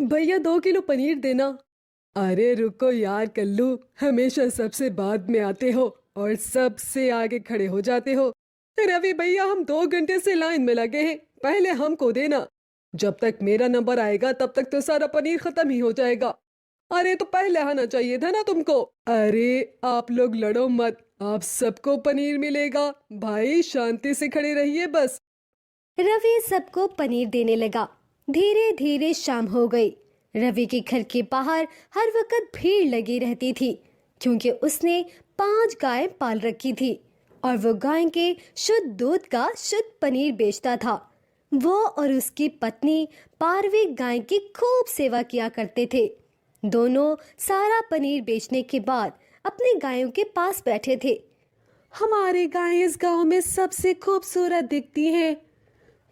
भैया 2 किलो पनीर देना। अरे रुको यार कल्लू, हमेशा सबसे बाद में आते हो और सबसे आगे खड़े हो जाते हो। रवि भैया, हम 2 घंटे से लाइन में लगे हैं, पहले हमको देना। जब तक मेरा नंबर आएगा तब तक तो सारा पनीर खत्म ही हो जाएगा। अरे तो पहले आना चाहिए था ना तुमको। अरे आप लोग लड़ो मत, आप सबको पनीर मिलेगा। भाई शांति से खड़े रहिए बस। रवि सबको पनीर देने लगा। धीरे धीरे शाम हो गई। रवि के घर के बाहर हर वक्त भीड़ लगी रहती थी, क्योंकि उसने 5 गायें पाल रखी थी और वो गाय के शुद्ध दूध का शुद्ध पनीर बेचता था। वो और उसकी पत्नी पारवी गाय की खूब सेवा किया करते थे। दोनों सारा पनीर बेचने के बाद अपने गायों के पास बैठे थे। हमारी गायें इस गांव में सबसे खूबसूरत दिखती हैं।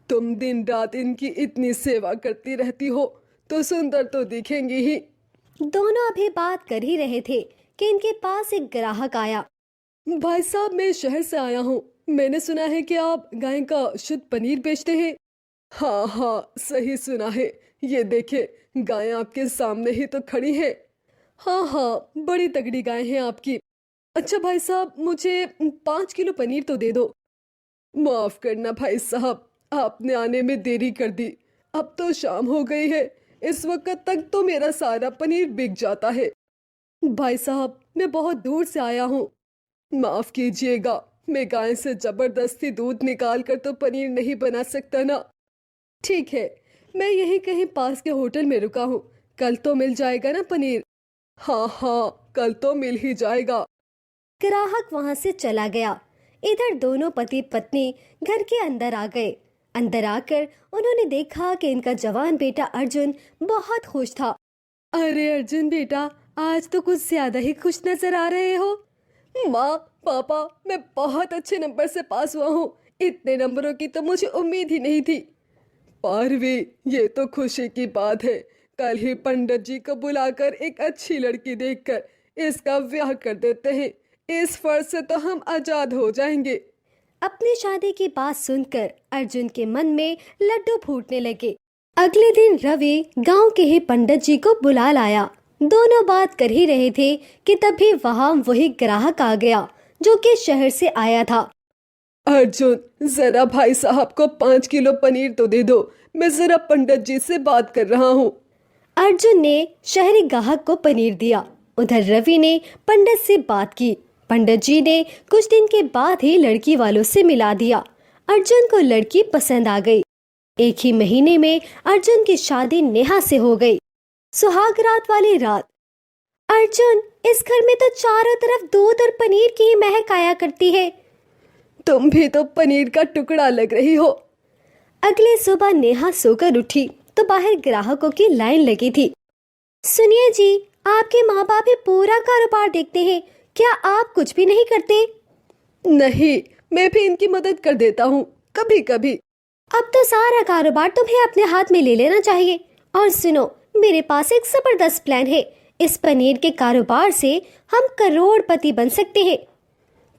तुम दिन रात इनकी इतनी सेवा करती रहती हो तो सुंदर तो दिखेंगी ही। दोनों अभी बात कर ही रहे थे कि इनके पास एक ग्राहक आया। भाई साहब, मैं शहर से आया हूँ। मैंने सुना है कि आप गाय का शुद्ध पनीर बेचते हैं। हाँ हाँ, सही सुना है। ये देखिए, गाय आपके सामने ही तो खड़ी है। हाँ हाँ, बड़ी तगड़ी गाय है आपकी। अच्छा भाई साहब, मुझे 5 किलो पनीर तो दे दो। माफ करना भाई साहब, आपने आने में देरी कर दी। अब तो शाम हो गई है, इस वक्त तक तो मेरा सारा पनीर बिक जाता है। भाई साहब, मैं बहुत दूर से आया हूँ, माफ कीजिएगा। मैं गाय से जबरदस्ती दूध निकाल कर तो पनीर नहीं बना सकता ना। ठीक है, मैं यहीं कहीं पास के होटल में रुका हूँ। कल तो मिल जाएगा ना पनीर? हाँ हाँ, कल तो मिल ही जाएगा। ग्राहक वहां से चला गया। इधर दोनों पति पत्नी घर के अंदर आ गए। अंदर आकर उन्होंने देखा कि इनका जवान बेटा अर्जुन बहुत खुश था। अरे अर्जुन बेटा, आज तो कुछ ज्यादा ही खुश नजर आ रहे हो। माँ पापा, मैं बहुत अच्छे नंबर से पास हुआ हूँ। इतने नंबरों की तो मुझे उम्मीद ही नहीं थी। पारवी, ये तो खुशी की बात है। कल ही पंडित जी को बुलाकर एक अच्छी लड़की देखकर इसका ब्याह कर देते हैं। इस फर्ज से तो हम आजाद हो जाएंगे। अपनी शादी की बात सुनकर अर्जुन के मन में लड्डू फूटने लगे। अगले दिन रवि गांव के ही पंडित जी को बुला लाया। दोनों बात कर ही रहे थे कि तभी वहां वही ग्राहक आ गया जो कि शहर से आया था। अर्जुन, जरा भाई साहब को 5 किलो पनीर तो दे दो। मैं जरा पंडित जी से बात कर रहा हूँ। अर्जुन ने शहरी ग्राहक को पनीर दिया। उधर रवि ने पंडित से बात की। पंडित जी ने कुछ दिन के बाद ही लड़की वालों से मिला दिया। अर्जुन को लड़की पसंद आ गई। एक ही महीने में अर्जुन की शादी नेहा से हो गई। सुहाग रात वाली रात। अर्जुन, इस घर में तो चारों तरफ दूध और पनीर की ही महक आया करती है। तुम भी तो पनीर का टुकड़ा लग रही हो। अगली सुबह नेहा सोकर उठी तो बाहर ग्राहकों की लाइन लगी थी। सुनिए जी, आपके माँ बाप ही पूरा कारोबार देखते हैं, क्या आप कुछ भी नहीं करते? नहीं, मैं भी इनकी मदद कर देता हूँ कभी कभी। अब तो सारा कारोबार तुम्हें अपने हाथ में ले लेना चाहिए। और सुनो, मेरे पास एक जबरदस्त प्लान है। इस पनीर के कारोबार से हम करोड़पति बन सकते हैं।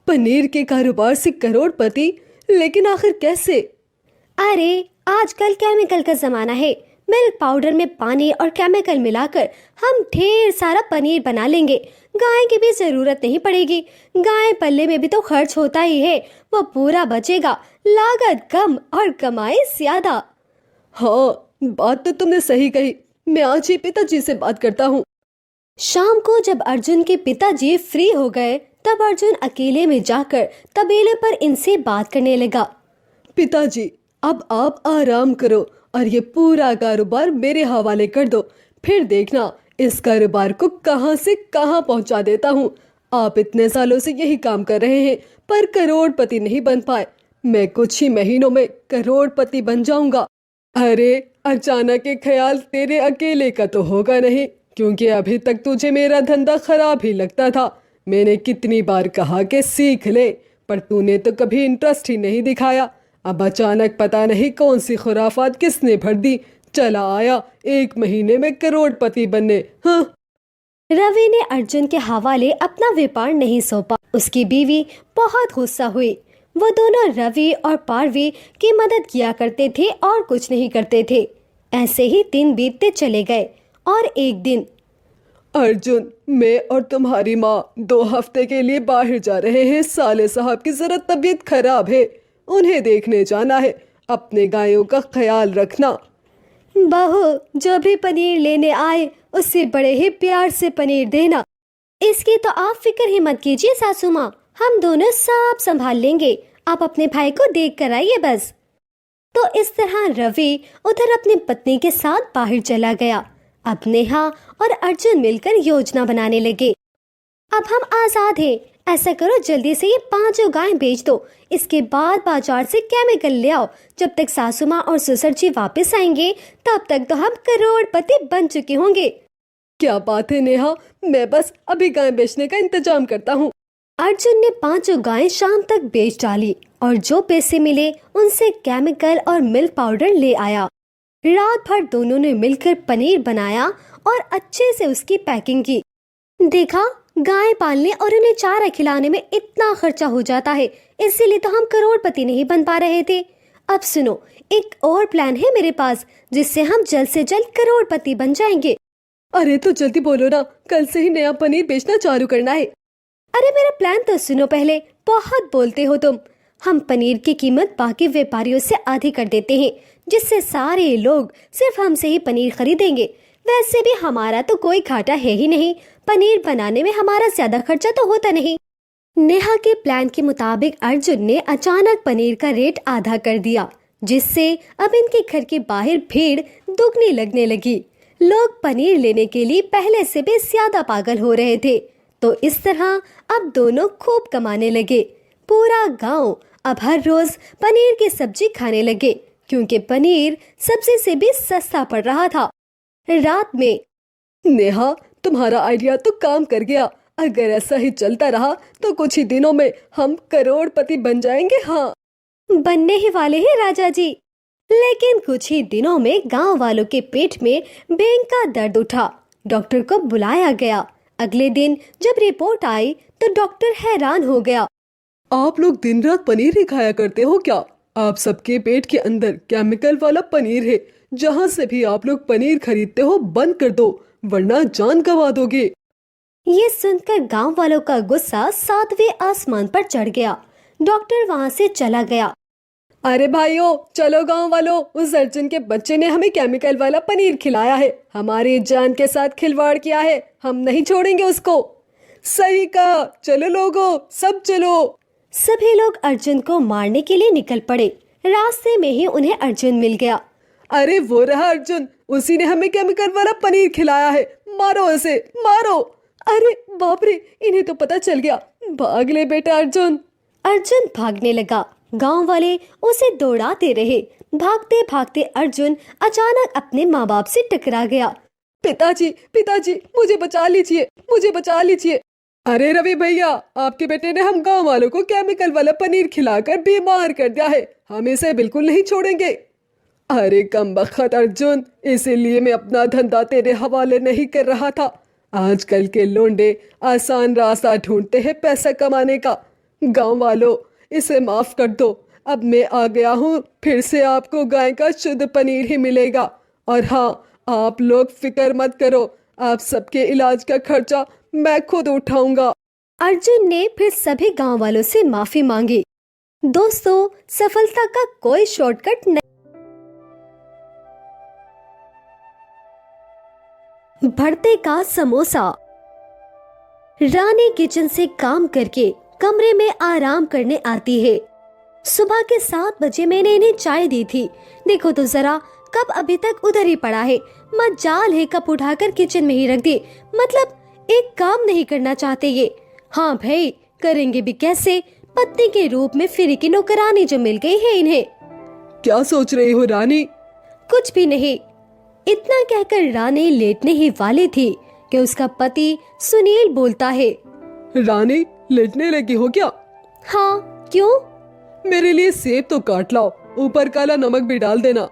पनीर के कारोबार से करोड़पति? लेकिन आखिर कैसे? अरे आजकल केमिकल का जमाना है। मिल्क पाउडर में पानी और केमिकल मिलाकर हम ढेर सारा पनीर बना लेंगे। गाय की भी जरूरत नहीं पड़ेगी। गाय पल्ले में भी तो खर्च होता ही है, वो पूरा बचेगा। लागत कम और कमाई ज्यादा। हाँ, बात तो तुमने सही कही। मैं आज ही पिताजी से बात करता हूँ। शाम को जब अर्जुन के पिताजी फ्री हो गए तब अर्जुन अकेले में जाकर तबेले पर इनसे बात करने लगा। पिताजी, अब आप आराम करो और ये पूरा कारोबार मेरे हवाले कर दो। फिर देखना इस कारोबार को कहां से कहां पहुंचा देता हूँ। आप इतने सालों से यही काम कर रहे हैं पर करोड़पति नहीं बन पाए। मैं कुछ ही महीनों में करोड़पति बन जाऊंगा। अरे अचानक ये ख्याल तेरे अकेले का तो होगा नहीं, क्योंकि अभी तक तुझे मेरा धंधा खराब ही लगता था। मैंने कितनी बार कहा कि सीख ले, पर तूने तो कभी इंटरेस्ट ही नहीं दिखाया। अब अचानक पता नहीं कौन सी खुराफात किसने भर दी, चला आया 1 महीने में करोड़पति बनने। हाँ। रवि ने अर्जुन के हवाले अपना व्यापार नहीं सौंपा। उसकी बीवी बहुत गुस्सा हुई। वो दोनों रवि और पारवी की मदद किया करते थे और कुछ नहीं करते थे। ऐसे ही दिन बीतते चले गए और एक दिन अर्जुन, मैं और तुम्हारी माँ 2 हफ्ते के लिए बाहर जा रहे हैं। साले साहब की जरा तबीयत खराब है, उन्हें देखने जाना है। अपने गायों का ख्याल रखना। बहू, जो भी पनीर लेने आए उससे बड़े ही प्यार से पनीर देना। इसकी तो आप फिक्र ही मत कीजिए सासू माँ, हम दोनों सब संभाल लेंगे। आप अपने भाई को देख कर आइए बस। तो इस तरह रवि उधर अपनी पत्नी के साथ बाहर चला गया। अब नेहा और अर्जुन मिलकर योजना बनाने लगे। अब हम आजाद हैं, ऐसा करो जल्दी से ये 5 गायें बेच दो। इसके बाद बाजार से केमिकल ले आओ। जब तक सासू माँ और ससुर जी वापस आएंगे तब तक तो हम करोड़पति बन चुके होंगे। क्या बात है नेहा, मैं बस अभी गाय बेचने का इंतजाम करता हूँ। अर्जुन ने 5 गायें शाम तक बेच डाली और जो पैसे मिले उनसे केमिकल और मिल्क पाउडर ले आया। रात भर दोनों ने मिलकर पनीर बनाया और अच्छे से उसकी पैकिंग की। देखा, गाय पालने और उन्हें चारा खिलाने में इतना खर्चा हो जाता है, इसीलिए तो हम करोड़पति नहीं बन पा रहे थे। अब सुनो, एक और प्लान है मेरे पास जिससे हम जल्द से जल्द करोड़पति बन जाएंगे। अरे तो जल्दी बोलो ना, कल से ही नया पनीर बेचना चालू करना है। अरे मेरा प्लान तो सुनो पहले, बहुत बोलते हो तुम। हम पनीर की कीमत बाकी व्यापारियों से आधी कर देते हैं, जिससे सारे लोग सिर्फ हमसे ही पनीर खरीदेंगे। वैसे भी हमारा तो कोई घाटा है ही नहीं, पनीर बनाने में हमारा ज्यादा खर्चा तो होता नहीं। नेहा के प्लान के मुताबिक अर्जुन ने अचानक पनीर का रेट आधा कर दिया, जिससे अब इनके घर के बाहर भीड़ दुगनी लगने लगी। लोग पनीर लेने के लिए पहले से भी ज्यादा पागल हो रहे थे। तो इस तरह अब दोनों खूब कमाने लगे। पूरा गांव अब हर रोज पनीर की सब्जी खाने लगे, क्योंकि पनीर सब्जी से भी सस्ता पड़ रहा था। रात में नेहा, तुम्हारा आइडिया तो काम कर गया। अगर ऐसा ही चलता रहा तो कुछ ही दिनों में हम करोड़पति बन जाएंगे। हाँ, बनने ही वाले हैं राजा जी। लेकिन कुछ ही दिनों में गांव वालों के पेट में भयंकर दर्द उठा। डॉक्टर को बुलाया गया। अगले दिन जब रिपोर्ट आई तो डॉक्टर हैरान हो गया। आप लोग दिन रात पनीर ही खाया करते हो क्या? आप सबके पेट के अंदर केमिकल वाला पनीर है। जहाँ से भी आप लोग पनीर खरीदते हो बंद कर दो, वरना जान गंवा दोगे। ये सुनकर गांव वालों का गुस्सा 7वें आसमान पर चढ़ गया। डॉक्टर वहाँ से चला गया। अरे भाइयों, चलो गांव वालों, उस अर्जुन के बच्चे ने हमें केमिकल वाला पनीर खिलाया है, हमारी जान के साथ खिलवाड़ किया है, हम नहीं छोड़ेंगे उसको। सही कहा, चलो लोगों, सब चलो। सभी लोग अर्जुन को मारने के लिए निकल पड़े। रास्ते में ही उन्हें अर्जुन मिल गया। अरे वो रहा अर्जुन, उसी ने हमें केमिकल वाला पनीर खिलाया है, मारो उसे, मारो। अरे बाप रे, इन्हें तो पता चल गया। भाग ले बेटा अर्जुन। अर्जुन भागने लगा। गांव वाले उसे दौड़ाते रहे। भागते भागते अर्जुन अचानक अपने माँ बाप से टकरा गया। पिताजी, पिताजी, मुझे बचा लीजिए, मुझे बचा लीजिए। अरे रवि भैया, आपके बेटे ने हम गांव वालों को केमिकल वाला पनीर खिलाकर बीमार कर दिया है, हम इसे बिल्कुल नहीं छोड़ेंगे। अरे कमबख्त अर्जुन, इसीलिए मैं अपना धंधा तेरे हवाले नहीं कर रहा था। आजकल के लोंडे आसान रास्ता ढूंढते हैं पैसा कमाने का। गांव वालों, इसे माफ कर दो। अब मैं आ गया हूँ, फिर से आपको गाय का शुद्ध पनीर ही मिलेगा। और हाँ, आप लोग फिक्र मत करो, आप सबके इलाज का खर्चा मैं खुद उठाऊंगा। अर्जुन ने फिर सभी गांव वालों से माफी मांगी। दोस्तों, सफलता का कोई शॉर्टकट नहीं। भरते का समोसा। रानी किचन से काम करके कमरे में आराम करने आती है। सुबह के 7 बजे मैंने इन्हें चाय दी थी। देखो तो जरा, कप अभी तक उधर ही पड़ा है। मजाल है कप उठाकर किचन में ही रख दी। मतलब एक काम नहीं करना चाहते ये। हाँ भाई, करेंगे भी कैसे? पत्नी के रूप में फ्री की नौकरानी जो मिल गई है इन्हें। क्या सोच रही हो रानी? कुछ भी नहीं। इतना कहकर रानी लेटने ही वाली थी कि उसका पति सुनील बोलता है। रानी, लेटने लगी हो क्या? हाँ, क्यों? मेरे लिए सेब तो काट लाओ, ऊपर काला नमक भी डाल देना।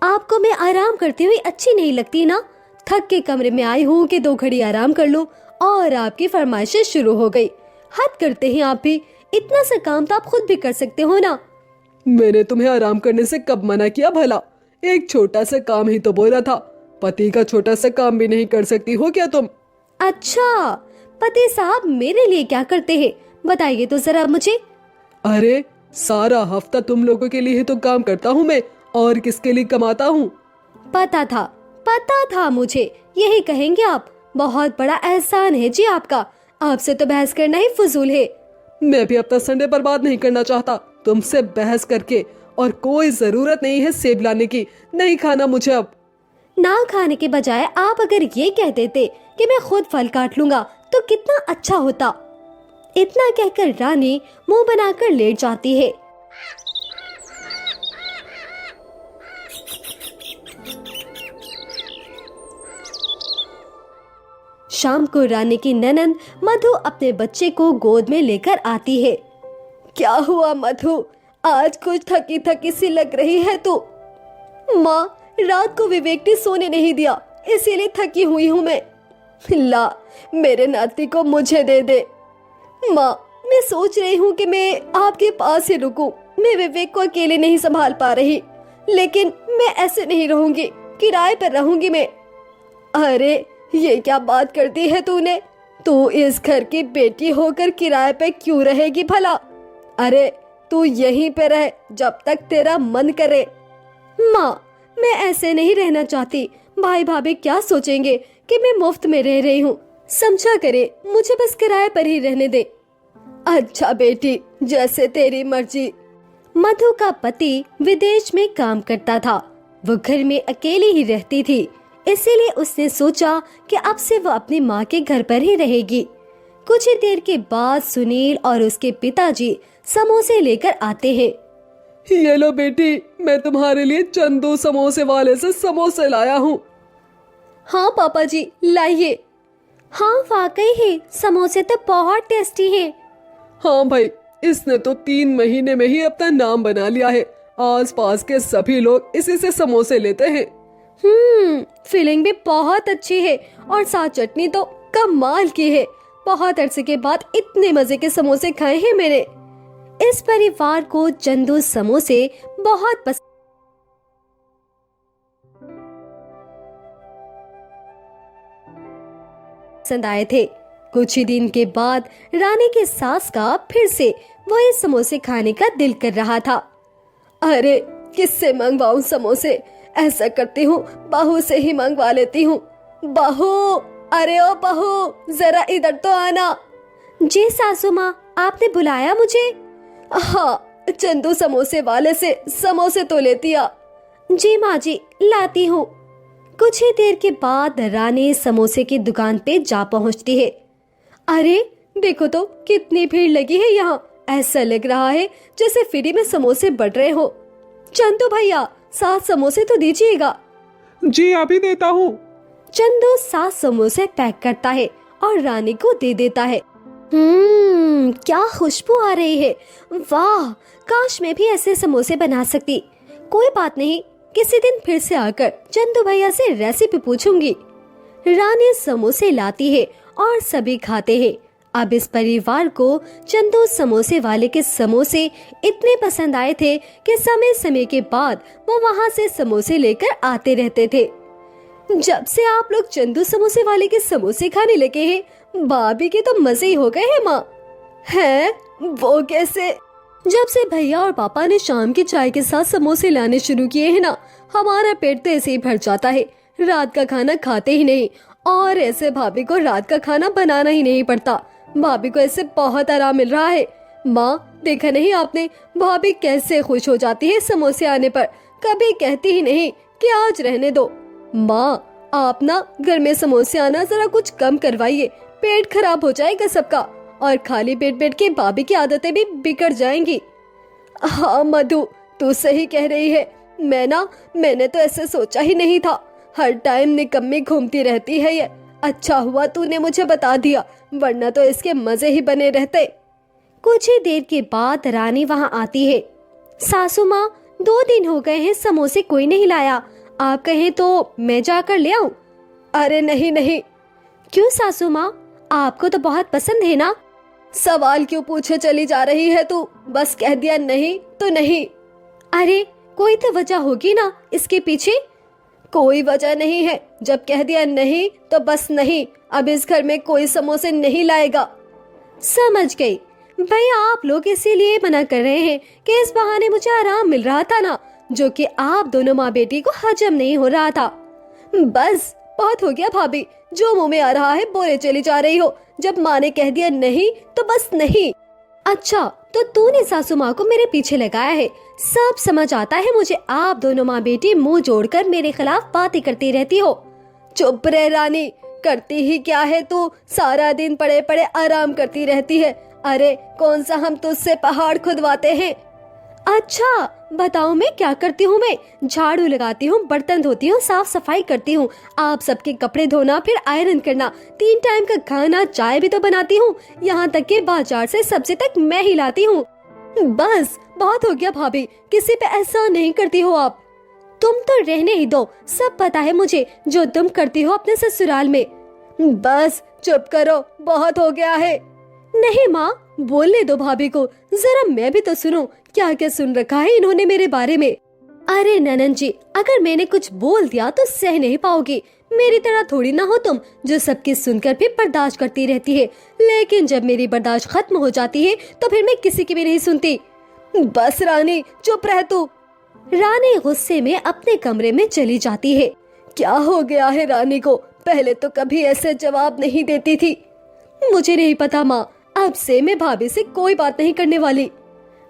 आपको मैं आराम करती हुई अच्छी नहीं लगती ना? थक के कमरे में आई हूँ कि 2 घड़ी आराम कर लूं, और आपकी फरमाइशें शुरू हो गई। हद करते हैं आप भी। इतना सा काम तो आप खुद भी कर सकते हो ना। मैंने तुम्हें आराम करने से कब मना किया भला? एक छोटा सा काम ही तो बोला था, पति का छोटा सा काम भी नहीं कर सकती हो क्या तुम? अच्छा, पति साहब मेरे लिए क्या करते हैं, बताइए तो जरा मुझे। अरे सारा हफ्ता तुम लोगों के लिए ही तो काम करता हूँ मैं, और किसके लिए कमाता हूँ? पता था मुझे, यही कहेंगे आप। बहुत बड़ा एहसान है जी आपका, आपसे तो बहस करना ही फजूल है। मैं भी अपना संडे बर्बाद नहीं करना चाहता तुमसे बहस करके, और कोई जरूरत नहीं है सेब लाने की, नहीं खाना मुझे अब। ना खाने के बजाय आप अगर ये कह देते कि मैं खुद फल काट लूंगा तो कितना अच्छा होता। इतना कहकर रानी मुंह बनाकर लेट जाती है। शाम को रानी की ननंद मधु अपने बच्चे को गोद में लेकर आती है। क्या हुआ मधु, आज कुछ थकी थकी सी लग रही है तू। माँ, रात को विवेक ने सोने नहीं दिया, इसीलिए थकी हुई हूँ मैं। ला, मेरे नाती को मुझे दे दे। माँ, मैं सोच रही हूँ कि मैं आपके पास ही रुकूं। मैं विवेक को अकेले नहीं संभाल पा रही, लेकिन मैं ऐसे नहीं रहूंगी, किराए पर रहूंगी मैं। अरे ये क्या बात कर दी है तूने, तू इस घर की बेटी होकर किराए पे क्यों रहेगी भला? अरे तू यहीं पे रह जब तक तेरा मन करे। माँ, मैं ऐसे नहीं रहना चाहती, भाई भाभी क्या सोचेंगे कि मैं मुफ्त में रह रही हूँ। समझा करे, मुझे बस किराए पर ही रहने दे। अच्छा बेटी, जैसे तेरी मर्जी। मधु का पति विदेश में काम करता था, वो घर में अकेली ही रहती थी, इसीलिए उसने सोचा कि अब से वो अपनी माँ के घर पर ही रहेगी। कुछ ही देर के बाद सुनील और उसके पिताजी समोसे लेकर आते हैं। ये लो बेटी, मैं तुम्हारे लिए चंदू समोसे वाले से समोसे लाया हूँ। हाँ पापा जी, लाइए। हाँ वाकई है, समोसे तो बहुत टेस्टी है। हाँ भाई, इसने तो 3 महीने में ही अपना नाम बना लिया है, आसपास के सभी लोग इसी से समोसे लेते हैं। फीलिंग भी बहुत अच्छी है और साथ चटनी तो कमाल की है। बहुत अरसे के बाद इतने मजे के समोसे खाए हैं मैंने। इस परिवार को चंदू समोसे बहुत पसंद आए थे। कुछ ही दिन के बाद रानी के सास का फिर से वही समोसे खाने का दिल कर रहा था। अरे किससे मंगवाऊं समोसे, ऐसा करती हूँ बहू से ही मंगवा लेती हूँ। बहू, अरे ओ बहू, जरा इधर तो आना। जी सासू माँ, आपने बुलाया मुझे? हाँ, चंदू समोसे वाले से समोसे तो लेती आ। जी माँ जी, लाती हूँ। कुछ ही देर के बाद रानी समोसे की दुकान पे जा पहुँचती है। अरे देखो तो कितनी भीड़ लगी है यहाँ, ऐसा लग रहा है जैसे फ्री में समोसे बट रहे हो। चंदू भैया, 7 समोसे तो दीजिएगा। जी अभी देता हूँ। चंदू 7 समोसे पैक करता है और रानी को दे देता है। क्या खुशबू आ रही है, वाह, काश मैं भी ऐसे समोसे बना सकती। कोई बात नहीं, किसी दिन फिर से आकर चंदू भैया से रेसिपी पूछूंगी। रानी समोसे लाती है और सभी खाते हैं। अब इस परिवार को चंदू समोसे वाले के समोसे इतने पसंद आए थे कि समय समय के बाद वो वहाँ से समोसे लेकर आते रहते थे। जब से आप लोग चंदू समोसे वाले के समोसे खाने लगे हैं, भाभी के तो मजे ही हो गए हैं माँ। है वो कैसे? जब से भैया और पापा ने शाम की चाय के साथ समोसे लाने शुरू किए हैं ना, हमारा पेट तो ऐसे ही भर जाता है। रात का खाना खाते ही नहीं, और ऐसे भाभी को रात का खाना बनाना ही नहीं पड़ता। भाभी को ऐसे बहुत आराम मिल रहा है। माँ, देखा नहीं आपने भाभी कैसे खुश हो जाती है समोसे आने पर, कभी कहती ही नहीं कि आज रहने दो। माँ, आप ना घर में समोसे आना जरा कुछ कम करवाइए, पेट खराब हो जाएगा सबका, और खाली पेट बैठ के भाभी की आदतें भी बिगड़ जाएंगी। हाँ मधु, तू सही कह रही है। मैंने तो ऐसे सोचा ही नहीं था। हर टाइम निकम्मी घूमती रहती है ये। अच्छा हुआ तूने मुझे बता दिया, वरना तो इसके मजे ही बने रहते। कुछ ही देर के बाद रानी वहाँ आती है। सासू माँ, 2 दिन हो गए हैं समोसे कोई नहीं लाया, आप कहें तो मैं जाकर ले आऊं? अरे नहीं नहीं। क्यों सासू माँ, आपको तो बहुत पसंद है ना। सवाल क्यों पूछे चली जा रही है तू, बस कह दिया नहीं तो नहीं। अरे कोई तो वजह होगी ना इसके पीछे। कोई वजह नहीं है, जब कह दिया नहीं तो बस नहीं, अब इस घर में कोई समोसे नहीं लाएगा। समझ गई भैया, आप लोग इसीलिए मना कर रहे हैं कि इस बहाने मुझे आराम मिल रहा था ना, जो कि आप दोनों माँ बेटी को हजम नहीं हो रहा था। बस बहुत हो गया भाभी, जो मुंह में आ रहा है बोले चली जा रही हो। जब माँ ने कह दिया नहीं तो बस नहीं। अच्छा, तो तूने सासू माँ को मेरे पीछे लगाया है। सब समझ आता है मुझे, आप दोनों माँ बेटी मुंह जोड़कर मेरे खिलाफ बातें करती रहती हो। चुप रह रानी, करती ही क्या है तू, सारा दिन पड़े पड़े आराम करती रहती है। अरे कौन सा हम तुझसे पहाड़ खुदवाते हैं। अच्छा बताओ मैं क्या करती हूँ। मैं झाड़ू लगाती हूँ, बर्तन धोती हूँ, साफ सफाई करती हूँ, आप सबके कपड़े धोना, फिर आयरन करना, 3 टाइम का खाना, चाय भी तो बनाती हूँ, यहाँ तक कि बाजार से सब्जी तक मैं ही लाती हूँ। बस बहुत हो गया भाभी, किसी पे ऐसा नहीं करती हो आप। तुम तो रहने ही दो, सब पता है मुझे जो तुम करती हो अपने ससुराल में। बस चुप करो, बहुत हो गया है। नहीं माँ, बोलने दो भाभी को, जरा मैं भी तो सुनूं क्या क्या सुन रखा है इन्होंने मेरे बारे में। अरे ननन जी, अगर मैंने कुछ बोल दिया तो सह नहीं पाओगी। मेरी तरह थोड़ी ना हो तुम, जो सबकी सुनकर भी बर्दाश्त करती रहती है, लेकिन जब मेरी बर्दाश्त खत्म हो जाती है तो फिर मैं किसी की भी नहीं सुनती। बस रानी चुप रह तू। रानी गुस्से में अपने कमरे में चली जाती है। क्या हो गया है रानी को, पहले तो कभी ऐसे जवाब नहीं देती थी। मुझे नहीं पता माँ, अब से मैं भाभी से कोई बात नहीं करने वाली।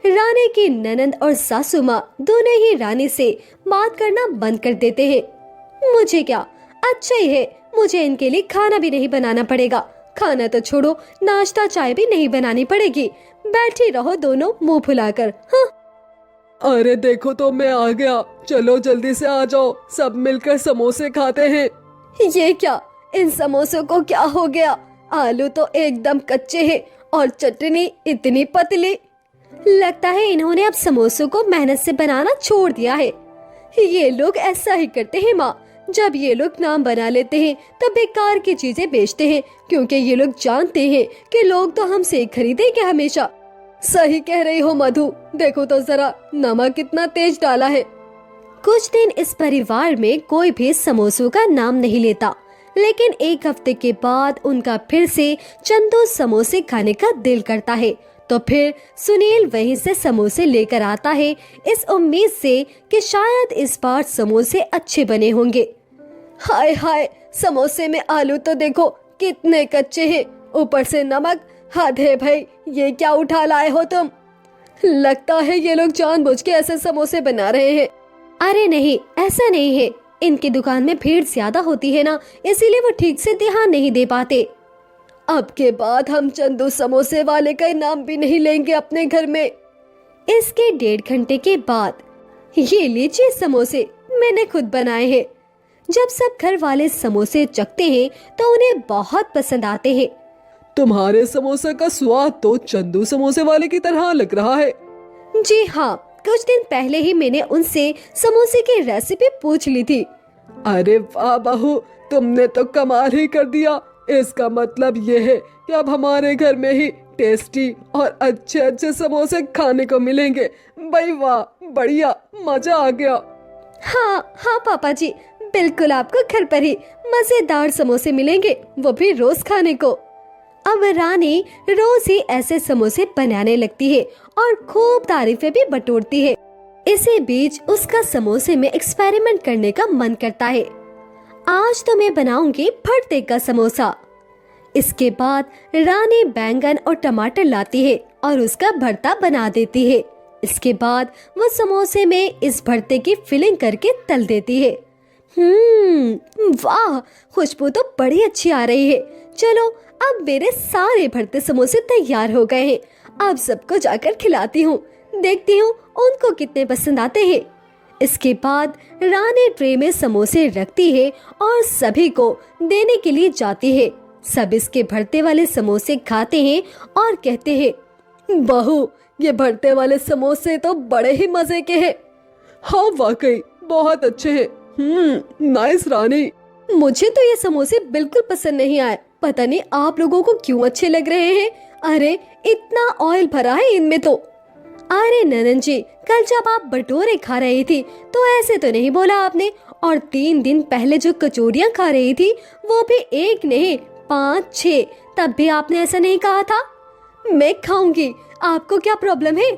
रानी की ननंद और सासू माँ दोनों ही रानी से बात करना बंद कर देते हैं। मुझे क्या, अच्छा ही है, मुझे इनके लिए खाना भी नहीं बनाना पड़ेगा। खाना तो छोड़ो, नाश्ता चाय भी नहीं बनानी पड़ेगी। बैठी रहो दोनों मुंह फुलाकर। हाँ। अरे देखो तो मैं आ गया, चलो जल्दी से आ जाओ, सब मिलकर समोसे खाते हैं। ये क्या, इन समोसों को क्या हो गया, आलू तो एकदम कच्चे हैं और चटनी इतनी पतली। लगता है इन्होंने अब समोसों को मेहनत से बनाना छोड़ दिया है। ये लोग ऐसा ही करते हैं माँ, जब ये लोग नाम बना लेते हैं तब बेकार की चीजें बेचते हैं, क्योंकि ये लोग जानते हैं कि लोग तो हमसे ही खरीदेंगे हमेशा। सही कह रही हो मधु, देखो तो जरा नमक कितना तेज डाला है। कुछ दिन इस परिवार में कोई भी समोसों का नाम नहीं लेता, लेकिन एक हफ्ते के बाद उनका फिर से चंदू समोसे खाने का दिल करता है। तो फिर सुनील वहीं से समोसे लेकर आता है, इस उम्मीद से कि शायद इस बार समोसे अच्छे बने होंगे। हाय हाय, समोसे में आलू तो देखो कितने कच्चे हैं, ऊपर से नमक। हद है भाई, ये क्या उठा लाए हो तुम। लगता है ये लोग जानबूझ के ऐसे समोसे बना रहे हैं। अरे नहीं, ऐसा नहीं है, इनकी दुकान में भीड़ ज्यादा होती है ना, इसीलिए वो ठीक से ध्यान नहीं दे पाते। अब के बाद हम चंदू समोसे वाले का नाम भी नहीं लेंगे अपने घर में। इसके 1.5 घंटे के बाद, ये लीजिए समोसे, मैंने खुद बनाए हैं। जब सब घर वाले समोसे चखते हैं तो उन्हें बहुत पसंद आते हैं। तुम्हारे समोसे का स्वाद तो चंदू समोसे वाले की तरह लग रहा है। जी हाँ, कुछ दिन पहले ही मैंने उनसे समोसे की रेसिपी पूछ ली थी। अरे वाह बहू, तुमने तो कमाल ही कर दिया। इसका मतलब ये है कि अब हमारे घर में ही टेस्टी और अच्छे अच्छे समोसे खाने को मिलेंगे। भाई वाह, बढ़िया, मजा आ गया। हाँ हाँ पापा जी, बिल्कुल आपको घर पर ही मजेदार समोसे मिलेंगे, वो भी रोज खाने को। अब रानी रोज ही ऐसे समोसे बनाने लगती है और खूब तारीफें भी बटोरती है। इसी बीच उसका समोसे में एक्सपेरिमेंट करने का मन करता है। आज तो मैं बनाऊंगी भरते का समोसा। इसके बाद रानी बैंगन और टमाटर लाती है और उसका भरता बना देती है। इसके बाद वो समोसे में इस भरते की फिलिंग करके तल देती है। वाह, खुशबू तो बड़ी अच्छी आ रही है। चलो, अब मेरे सारे भरते समोसे तैयार हो गए हैं। अब सबको जाकर खिलाती हूँ, देखती हूँ उनको कितने पसंद आते हैं। इसके बाद रानी ट्रे में समोसे रखती है और सभी को देने के लिए जाती है। सब इसके भरते वाले समोसे खाते हैं और कहते हैं, बहू ये भरते वाले समोसे तो बड़े ही मजे के हैं। हाँ वाकई बहुत अच्छे हैं। नाइस रानी। मुझे तो ये समोसे बिल्कुल पसंद नहीं आए, पता नहीं आप लोगों को क्यों अच्छे लग रहे हैं। अरे इतना ऑयल भरा है इनमें तो। अरे ननन जी, कल जब आप भटूरे खा रही थी तो ऐसे तो नहीं बोला आपने, और 3 दिन पहले जो कचौड़ियाँ खा रही थी वो भी 1 नहीं 5-6, तब भी आपने ऐसा नहीं कहा था। मैं खाऊंगी, आपको क्या प्रॉब्लम है?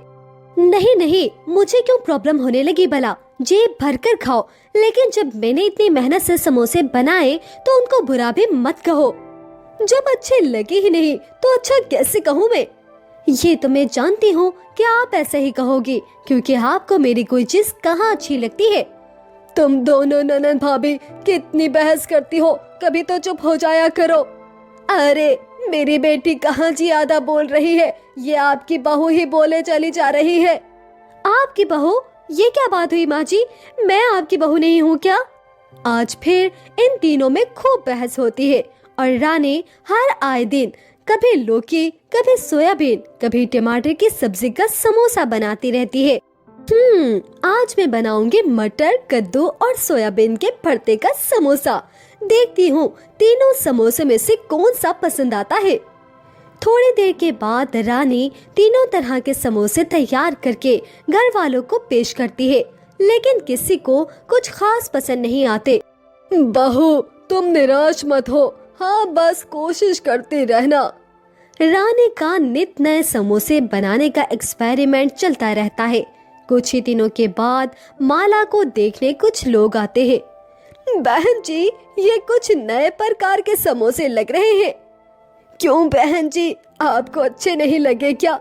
नहीं नहीं, मुझे क्यों प्रॉब्लम होने लगी भला, जेब भर कर खाओ, लेकिन जब मैंने इतनी मेहनत से समोसे बनाए तो उनको बुरा भी मत कहो। जब अच्छे लगे ही नहीं तो अच्छा कैसे कहूँ मैं? ये तो मैं जानती हूँ कि आप ऐसा ही कहोगी, क्योंकि आपको मेरी कोई चीज कहाँ अच्छी लगती है। तुम दोनों ननद भाभी कितनी बहस करती हो, कभी तो चुप हो जाया करो। अरे मेरी बेटी कहाँ ज्यादा बोल रही है, ये आपकी बहू ही बोले चली जा रही है। आपकी बहू? ये क्या बात हुई माँ जी, मैं आपकी बहू नहीं हूँ क्या? आज फिर इन तीनों में खूब बहस होती है और रानी हर आए दिन कभी लौकी, कभी सोयाबीन, कभी टमाटर की सब्जी का समोसा बनाती रहती है। आज मैं बनाऊंगी मटर, कद्दू और सोयाबीन के भरते का समोसा। देखती हूँ तीनों समोसे में से कौन सा पसंद आता है। थोड़ी देर के बाद रानी तीनों तरह के समोसे तैयार करके घर वालों को पेश करती है, लेकिन किसी को कुछ खास पसंद नहीं आते। बहू तुम निराश मत हो, हाँ बस कोशिश करती रहना। रानी का नित नए समोसे बनाने का एक्सपेरिमेंट चलता रहता है। कुछ ही दिनों के बाद माला को देखने कुछ लोग आते हैं। बहन जी, ये कुछ नए प्रकार के समोसे लग रहे हैं। क्यों बहन जी, आपको अच्छे नहीं लगे क्या?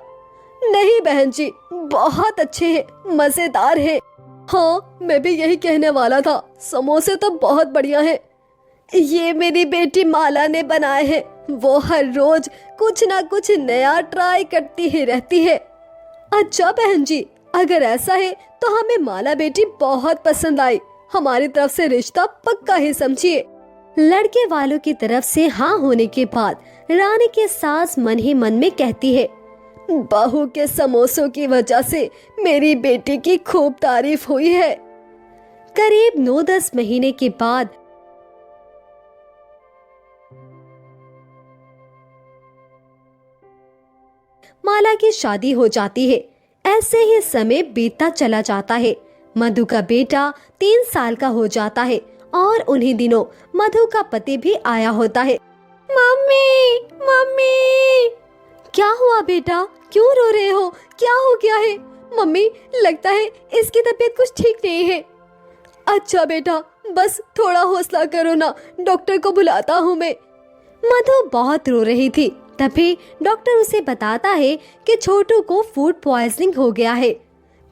नहीं बहन जी, बहुत अच्छे हैं, मजेदार हैं। हाँ मैं भी यही कहने वाला था, समोसे तो बहुत बढ़िया हैं। ये मेरी बेटी माला ने बनाए हैं, वो हर रोज कुछ ना कुछ नया ट्राई करती ही रहती है। अच्छा बहन जी, अगर ऐसा है तो हमें माला बेटी बहुत पसंद आई, हमारी तरफ से रिश्ता पक्का ही समझिए। लड़के वालों की तरफ से हाँ होने के बाद रानी की सास मन ही मन में कहती है, बहू के समोसों की वजह से मेरी बेटी की खूब तारीफ हुई है। करीब 9-10 महीने के बाद माला की शादी हो जाती है। ऐसे ही समय बीतता चला जाता है। मधु का बेटा 3 साल का हो जाता है और उन्हीं दिनों मधु का पति भी आया होता है। मम्मी मम्मी, क्या हुआ बेटा, क्यों रो रहे हो, क्या हो गया है? मम्मी लगता है इसकी तबीयत कुछ ठीक नहीं है। अच्छा बेटा, बस थोड़ा हौसला करो ना, डॉक्टर को बुलाता हूँ मैं। मधु बहुत रो रही थी। तभी डॉक्टर उसे बताता है कि छोटू को फूड पॉइजनिंग हो गया है।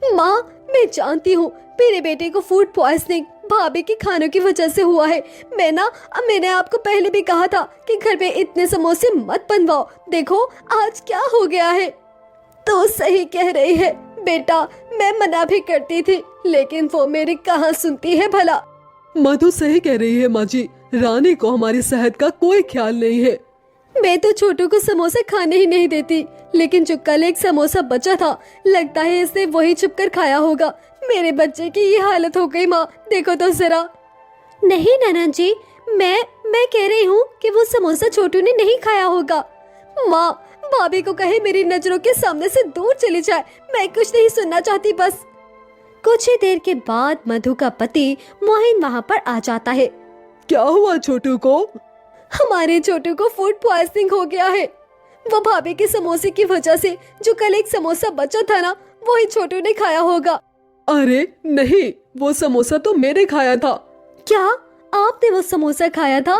माँ मैं जानती हूँ मेरे बेटे को फूड पॉइजनिंग भाभी के खानों की वजह से हुआ है। मैंने आपको पहले भी कहा था कि घर में इतने समोसे मत बनवाओ, देखो आज क्या हो गया है। तो सही कह रही है बेटा, मैं मना भी करती थी लेकिन वो मेरी कहाँ सुनती है भला। मधु सही कह रही है माँ जी, रानी को हमारी सेहत का कोई ख्याल नहीं है। मैं तो छोटू को समोसे खाने ही नहीं देती, लेकिन जो कल एक समोसा बचा था, लगता है इसने वही छुपकर खाया होगा। मेरे बच्चे की ये हालत हो गई माँ, देखो तो जरा। नहीं ननन जी, मैं कह रही हूँ कि वो समोसा छोटू ने नहीं खाया होगा। माँ भाभी को कहे मेरी नजरों के सामने से दूर चली जाए, मैं कुछ नहीं सुनना चाहती बस। कुछ ही देर के बाद मधु का पति मोहिन वहाँ पर आ जाता है। क्या हुआ छोटू को? हमारे छोटू को फूड पॉइजनिंग हो गया है। वो भाभी के समोसे की वजह से जो कल एक समोसा बचा था ना, वही छोटू ने खाया होगा। अरे नहीं, वो समोसा तो मैंने खाया था। क्या आपने वो समोसा खाया था?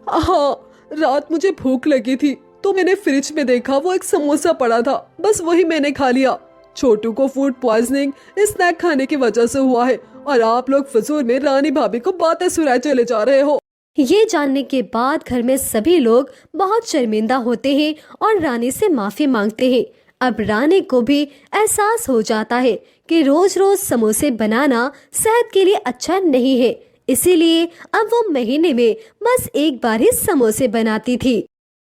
हाँ, रात मुझे भूख लगी थी तो मैंने फ्रिज में देखा वो एक समोसा पड़ा था, बस वही मैंने खा लिया। छोटू को फूड पॉइजनिंग स्नैक खाने की वजह से हुआ है और आप लोग फजूल में रानी भाभी को बातें सुनाए चले जा रहे हो। ये जानने के बाद घर में सभी लोग बहुत शर्मिंदा होते हैं और रानी से माफी मांगते हैं। अब रानी को भी एहसास हो जाता है कि रोज रोज समोसे बनाना सेहत के लिए अच्छा नहीं है, इसीलिए अब वो महीने में बस एक बार ही समोसे बनाती थी।